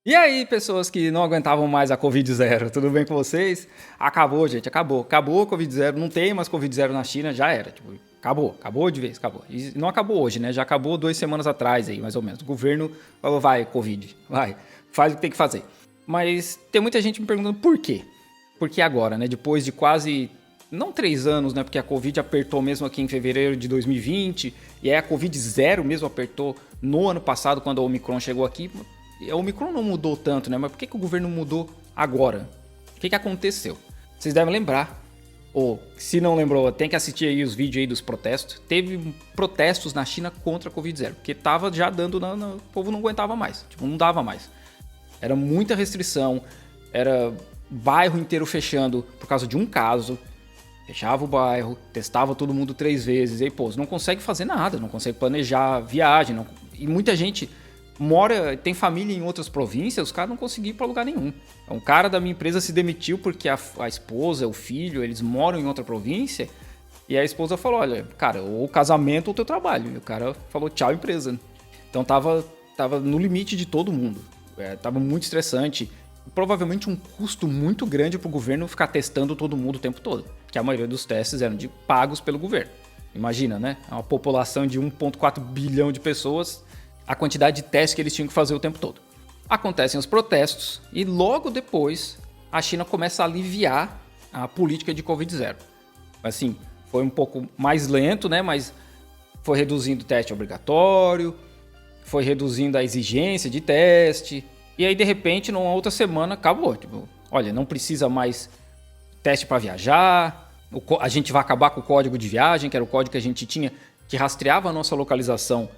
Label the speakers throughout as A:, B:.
A: E aí, pessoas que não aguentavam mais a Covid zero, tudo bem com vocês? Acabou, gente, acabou. Acabou a Covid zero, não tem mais Covid zero na China, já era. Tipo, acabou de vez, acabou. E não acabou hoje, né? Já acabou 2 semanas atrás aí, mais ou menos. O governo falou, vai, Covid, vai, faz o que tem que fazer. Mas tem muita gente me perguntando por quê? Por que agora, né? Depois de quase, não 3 anos, né? Porque a Covid apertou mesmo aqui em fevereiro de 2020, e aí a Covid zero mesmo apertou no ano passado, quando a Omicron chegou aqui. A Omicron não mudou tanto, né? Mas por que o governo mudou agora? O que aconteceu? Vocês devem lembrar. Ou, se não lembrou, tem que assistir aí os vídeos aí dos protestos. Teve protestos na China contra a Covid-0, porque tava já dando... O povo não aguentava mais. Tipo, não dava mais. Era muita restrição. Era bairro inteiro fechando por causa de um caso. Fechava o bairro, testava todo mundo 3 vezes. E aí, pô, você não consegue fazer nada. Não consegue planejar viagem. Não... E muita gente... tem família em outras províncias, os caras não conseguiram ir para lugar nenhum. Um cara da minha empresa se demitiu porque a esposa, o filho, eles moram em outra província. E a esposa falou, olha, cara, ou o casamento ou o teu trabalho. E o cara falou, tchau, empresa. Então tava no limite de todo mundo. Tava muito estressante. Provavelmente um custo muito grande pro governo ficar testando todo mundo o tempo todo. Que a maioria dos testes eram pagos pelo governo. Imagina, né? Uma população de 1,4 bilhão de pessoas... a quantidade de testes que eles tinham que fazer o tempo todo. Acontecem os protestos e logo depois a China começa a aliviar a política de Covid-0. Assim, foi um pouco mais lento, né? Mas foi reduzindo o teste obrigatório, foi reduzindo a exigência de teste. E aí, de repente, numa outra semana, acabou. Tipo, olha, não precisa mais teste para viajar, a gente vai acabar com o código de viagem, que era o código que a gente tinha, que rastreava a nossa localização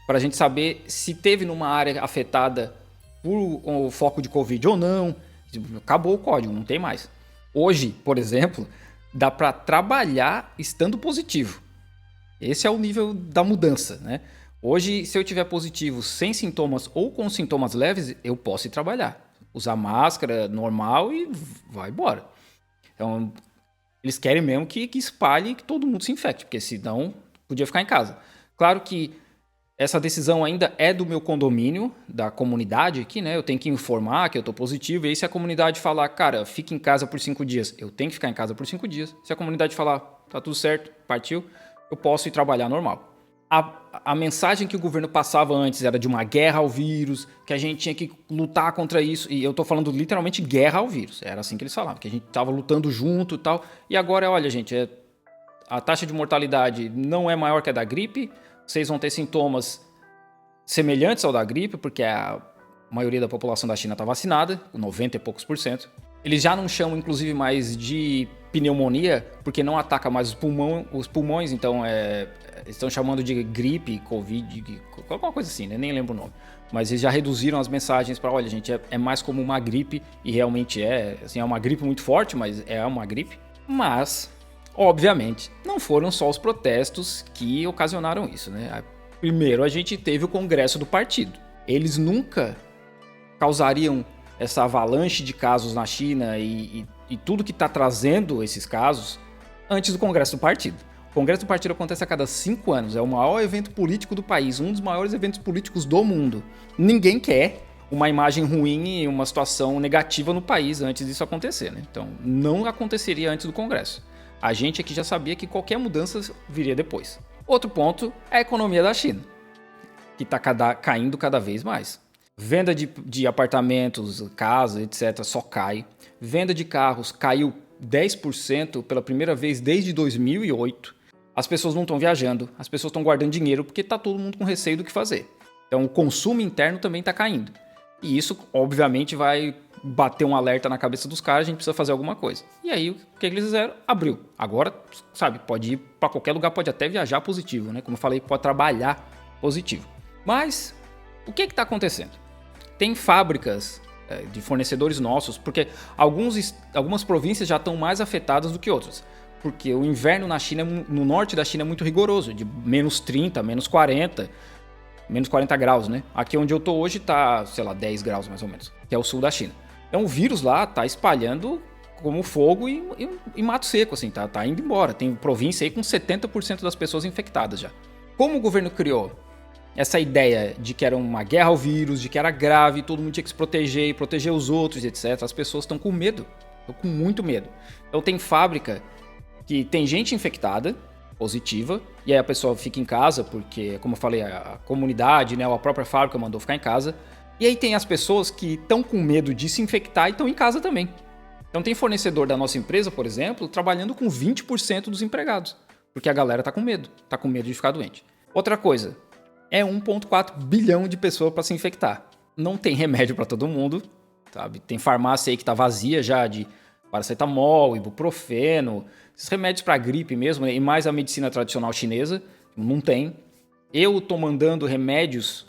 A: para a gente saber se teve numa área afetada por o foco de Covid ou não. Acabou o código, não tem mais. Hoje, por exemplo, dá para trabalhar estando positivo. Esse é o nível da mudança, né? Hoje, se eu tiver positivo sem sintomas ou com sintomas leves, eu posso ir trabalhar. Usar máscara normal e vai embora. Então, eles querem mesmo que espalhe e que todo mundo se infecte, porque senão podia ficar em casa. Claro que essa decisão ainda é do meu condomínio, da comunidade aqui, né? Eu tenho que informar que eu tô positivo. E aí, se a comunidade falar, cara, fica em casa por 5 dias, eu tenho que ficar em casa por 5 dias. Se a comunidade falar, tá tudo certo, partiu, eu posso ir trabalhar normal. A mensagem que o governo passava antes era de uma guerra ao vírus, que a gente tinha que lutar contra isso. E eu tô falando literalmente guerra ao vírus. Era assim que eles falavam, que a gente tava lutando junto e tal. E agora, olha, gente, a taxa de mortalidade não é maior que a da gripe. Vocês vão ter sintomas semelhantes ao da gripe, porque a maioria da população da China está vacinada, 90 e poucos por cento. Eles já não chamam, inclusive, mais de pneumonia, porque não ataca mais os pulmões, então estão chamando de gripe, covid, alguma coisa assim, né? Nem lembro o nome. Mas eles já reduziram as mensagens para, olha, gente, é mais como uma gripe, e realmente assim, é uma gripe muito forte, mas é uma gripe. Mas... obviamente, não foram só os protestos que ocasionaram isso, né? Primeiro, a gente teve o congresso do partido. Eles nunca causariam essa avalanche de casos na China e tudo que está trazendo esses casos antes do congresso do partido. O congresso do partido acontece a cada 5 anos, é o maior evento político do país, um dos maiores eventos políticos do mundo. Ninguém quer uma imagem ruim e uma situação negativa no país antes disso acontecer, né? Então, não aconteceria antes do congresso. A gente aqui já sabia que qualquer mudança viria depois. Outro ponto é a economia da China, que está caindo cada vez mais. Venda de apartamentos, casas, etc. só cai. Venda de carros caiu 10% pela primeira vez desde 2008. As pessoas não estão viajando, as pessoas estão guardando dinheiro porque está todo mundo com receio do que fazer. Então o consumo interno também está caindo. E isso, obviamente, vai bater um alerta na cabeça dos caras, a gente precisa fazer alguma coisa. E aí, o que eles fizeram? Abriu. Agora, sabe, pode ir para qualquer lugar, pode até viajar positivo, né? Como eu falei, pode trabalhar positivo. Mas, o que está acontecendo? Tem fábricas de fornecedores nossos, porque algumas províncias já estão mais afetadas do que outras. Porque o inverno na China, no norte da China, é muito rigoroso, de menos 30, menos 40 graus, né? Aqui onde eu tô hoje tá, sei lá, 10 graus mais ou menos, que é o sul da China. Então o vírus lá tá espalhando como fogo e mato seco, assim, tá indo embora. Tem província aí com 70% das pessoas infectadas já. Como o governo criou essa ideia de que era uma guerra ao vírus, de que era grave, todo mundo tinha que se proteger e proteger os outros, etc. As pessoas estão com medo, estão com muito medo. Então tem fábrica que tem gente infectada, positiva, e aí a pessoa fica em casa porque, como eu falei, a comunidade, né, ou a própria fábrica mandou ficar em casa. E aí tem as pessoas que estão com medo de se infectar e estão em casa também. Então tem fornecedor da nossa empresa, por exemplo, trabalhando com 20% dos empregados, porque a galera tá com medo de ficar doente. Outra coisa, é 1,4 bilhão de pessoas para se infectar. Não tem remédio para todo mundo, sabe? Tem farmácia aí que tá vazia já de paracetamol, ibuprofeno, esses remédios para gripe mesmo, né? E mais a medicina tradicional chinesa, não tem. Eu tô mandando remédios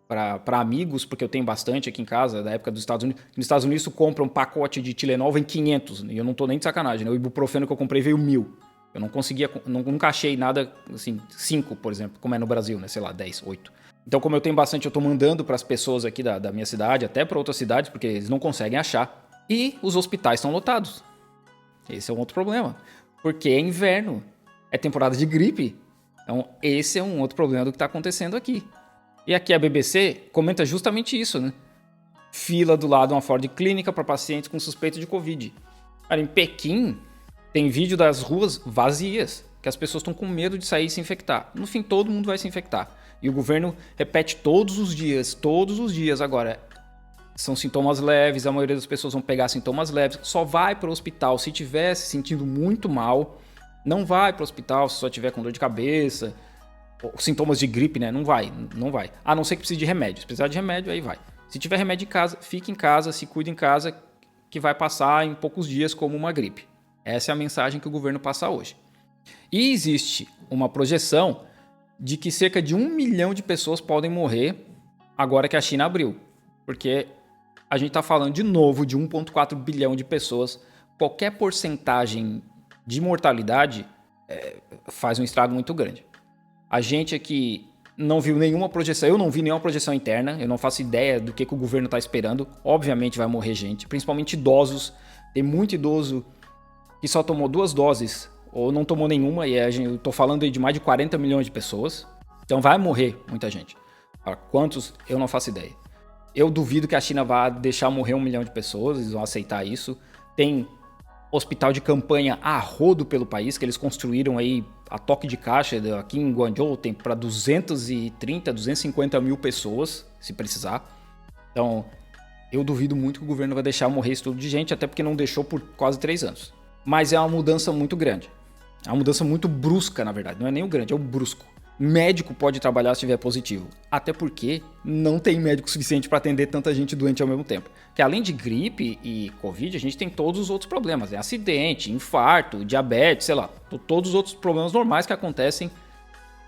A: para amigos, porque eu tenho bastante aqui em casa, da época dos Estados Unidos. Nos Estados Unidos, tu compra um pacote de Tilenol, vem 500, e eu não tô nem de sacanagem, né? O ibuprofeno que eu comprei veio 1.000. Eu não conseguia, nunca achei nada, assim, 5, por exemplo, como é no Brasil, né? Sei lá, 10, 8. Então, como eu tenho bastante, eu tô mandando para as pessoas aqui da minha cidade, até para outras cidades, porque eles não conseguem achar. E os hospitais estão lotados. Esse é um outro problema. Porque é inverno, é temporada de gripe. Então, esse é um outro problema do que está acontecendo aqui. E aqui a BBC comenta justamente isso, né? Fila do lado de uma Ford Clínica para pacientes com suspeito de Covid. Cara, em Pequim, tem vídeo das ruas vazias, que as pessoas estão com medo de sair e se infectar. No fim, todo mundo vai se infectar. E o governo repete todos os dias agora. São sintomas leves, a maioria das pessoas vão pegar sintomas leves. Só vai para o hospital se estiver se sentindo muito mal. Não vai para o hospital se só tiver com dor de cabeça, sintomas de gripe, né? Não vai. A não ser que precise de remédio. Se precisar de remédio, aí vai. Se tiver remédio em casa, fique em casa, se cuide em casa, que vai passar em poucos dias como uma gripe. Essa é a mensagem que o governo passa hoje. E existe uma projeção de que cerca de 1 milhão de pessoas podem morrer agora que a China abriu. Porque a gente está falando de novo de 1,4 bilhão de pessoas. Qualquer porcentagem de mortalidade faz um estrago muito grande. A gente aqui não viu nenhuma projeção, eu não vi nenhuma projeção interna, eu não faço ideia do que o governo está esperando. Obviamente vai morrer gente, principalmente idosos. Tem muito idoso que só tomou 2 doses ou não tomou nenhuma, e eu estou falando aí de mais de 40 milhões de pessoas. Então vai morrer muita gente. Quantos? Eu não faço ideia. Eu duvido que a China vá deixar morrer 1 milhão de pessoas, eles vão aceitar isso. Tem hospital de campanha a rodo pelo país, que eles construíram aí a toque de caixa. Aqui em Guangzhou tem para 230, 250 mil pessoas, se precisar. Então, eu duvido muito que o governo vai deixar morrer esse tudo de gente, até porque não deixou por quase 3 anos. Mas é uma mudança muito grande. É uma mudança muito brusca, na verdade. Não é nem o grande, é o brusco. Médico pode trabalhar se estiver positivo. Até porque não tem médico suficiente para atender tanta gente doente ao mesmo tempo. Que além de gripe e Covid, a gente tem todos os outros problemas. Né? Acidente, infarto, diabetes, sei lá. Todos os outros problemas normais que acontecem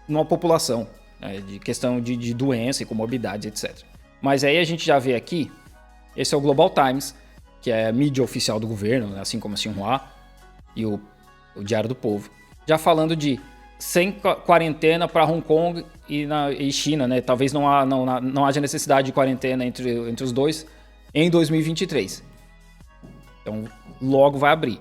A: numa população. Né? De questão de doença e comorbidades, etc. Mas aí a gente já vê aqui, esse é o Global Times, que é a mídia oficial do governo, assim como a Xinhua e o Diário do Povo. Já falando de sem quarentena para Hong Kong e China, né? Talvez não haja necessidade de quarentena entre os dois em 2023. Então, logo vai abrir.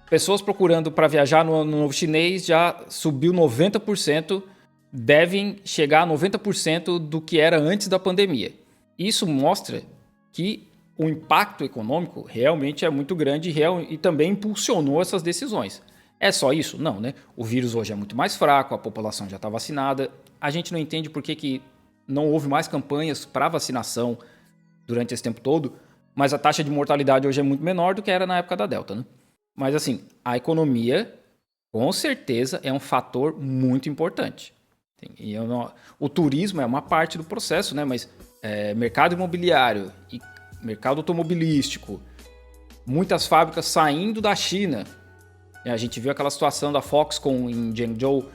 A: Pessoas procurando para viajar no novo chinês já subiu 90%, devem chegar a 90% do que era antes da pandemia. Isso mostra que o impacto econômico realmente é muito grande e também impulsionou essas decisões. É só isso? Não, né? O vírus hoje é muito mais fraco, a população já está vacinada. A gente não entende por que não houve mais campanhas para vacinação durante esse tempo todo, mas a taxa de mortalidade hoje é muito menor do que era na época da Delta, né? Mas assim, a economia, com certeza, é um fator muito importante. O turismo é uma parte do processo, né? Mas mercado imobiliário e mercado automobilístico, muitas fábricas saindo da China. A gente viu aquela situação da Foxconn em Zhengzhou,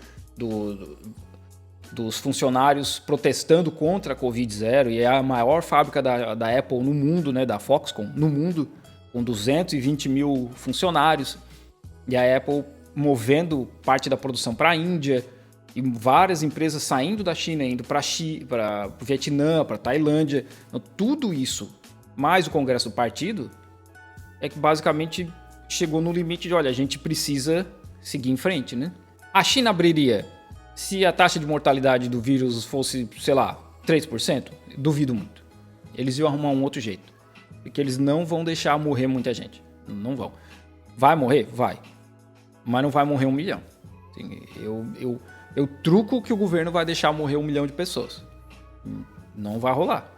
A: dos funcionários protestando contra a Covid-0, e é a maior fábrica da Apple no mundo, né, da Foxconn, no mundo, com 220 mil funcionários, e a Apple movendo parte da produção para a Índia, e várias empresas saindo da China, indo para o Vietnã, para a Tailândia. Então, tudo isso, mais o Congresso do Partido, é que basicamente chegou no limite de, olha, a gente precisa seguir em frente, né? A China abriria se a taxa de mortalidade do vírus fosse, sei lá, 3%? Duvido muito. Eles iam arrumar um outro jeito. Porque eles não vão deixar morrer muita gente. Não vão. Vai morrer? Vai. Mas não vai morrer 1 milhão. Assim, eu truco que o governo vai deixar morrer 1 milhão de pessoas. Não vai rolar.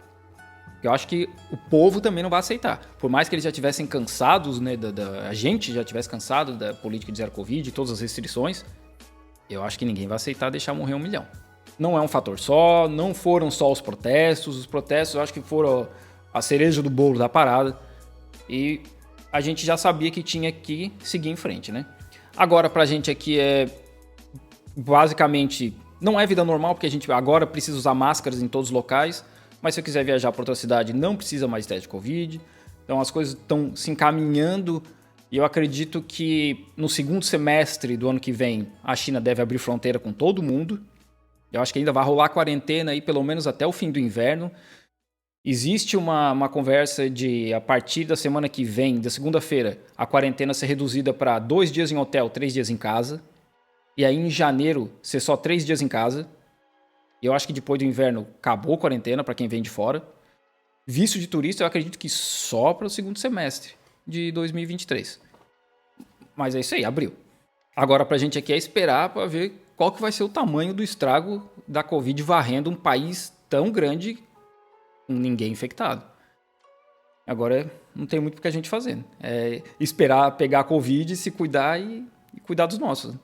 A: Eu acho que o povo também não vai aceitar. Por mais que eles já tivessem cansados, né, a gente já tivesse cansado da política de zero Covid, de todas as restrições, eu acho que ninguém vai aceitar deixar morrer 1 milhão. Não é um fator só, não foram só os protestos eu acho que foram a cereja do bolo da parada, e a gente já sabia que tinha que seguir em frente, né? Agora, pra gente aqui basicamente, não é vida normal, porque a gente agora precisa usar máscaras em todos os locais, mas se eu quiser viajar para outra cidade, não precisa mais de teste de Covid. Então as coisas estão se encaminhando e eu acredito que no segundo semestre do ano que vem a China deve abrir fronteira com todo mundo. Eu acho que ainda vai rolar quarentena aí pelo menos até o fim do inverno. Existe uma conversa de, a partir da semana que vem, da segunda-feira, a quarentena ser reduzida para 2 dias em hotel, 3 dias em casa. E aí em janeiro ser só 3 dias em casa. Eu acho que depois do inverno acabou a quarentena para quem vem de fora. Visto de turista, eu acredito que só para o segundo semestre de 2023. Mas é isso aí, abriu. Agora pra gente aqui é esperar para ver qual que vai ser o tamanho do estrago da Covid varrendo um país tão grande com ninguém infectado. Agora não tem muito o que a gente fazer. É esperar pegar a Covid, se cuidar e cuidar dos nossos.